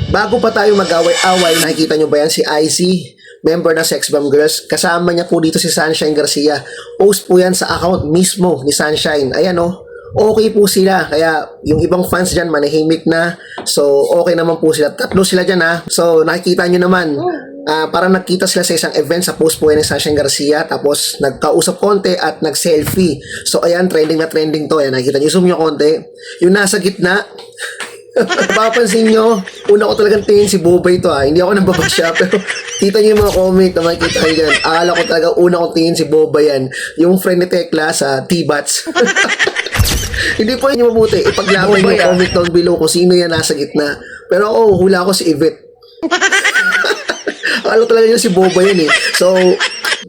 Bago pa tayo mag-away-away, nakikita nyo ba yan si IC, member ng Sex Bomb Girls? Kasama niya po dito si Sunshine Garcia. Post po yan sa account mismo ni Sunshine. Ayan o, okay po sila. Kaya yung ibang fans dyan, manahimik na. So, okay naman po sila. Tatlo sila dyan ha. So, nakikita nyo naman. Parang nagkita sila sa isang event sa post po yan ni Sunshine Garcia. Tapos, nagkausap konti at nag-selfie. So, ayan, trending na trending to. Ayan, nakikita nyo. Zoom nyo konti. Yung nasa gitna, mapapansin nyo, una ko talagang tingin si Bobay to hindi ako nababasya, pero kita nyo yung mga comment na makikita kayo dyan. Akala ko talaga una kong tingin si Bobay yan, yung friend ni Tekla sa T-Bats. Hindi po yun yung mabuti, ipaglaban nyo comment down below kung sino yan nasa gitna. Pero ako, hula ko si Yvette. Akala ko talaga yun si Bobay yan So,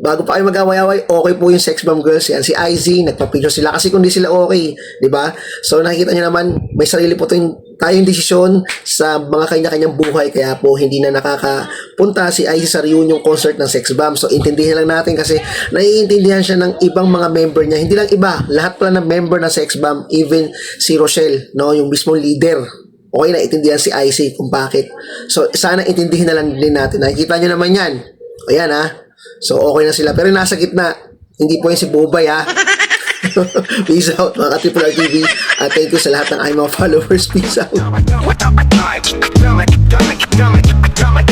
bago pa kayo mag-away-away, okay po yung Sex Bomb Girls yan. Si IZ, nagpa-picture sila kasi kung di sila okay, di ba? So nakikita nyo naman, may sarili po tayong desisyon sa mga kanya-kanyang buhay, kaya po hindi na nakakapunta si IZ sa reunion concert ng Sex Bomb. So intindihan lang natin kasi naiintindihan siya ng ibang mga member niya. Hindi lang iba, lahat pala ng member ng Sex Bomb, even si Rochelle, no, yung mismong leader. Okay na itindihan si IC kung bakit. So sana intindihin na lang din natin. Nakikita nyo naman yan. Ayan So, okay na sila. Pero nasa gitna, hindi po yan si Bobay Peace out mga ka-Triple R TV. At thank you sa lahat ng mga followers. Peace out.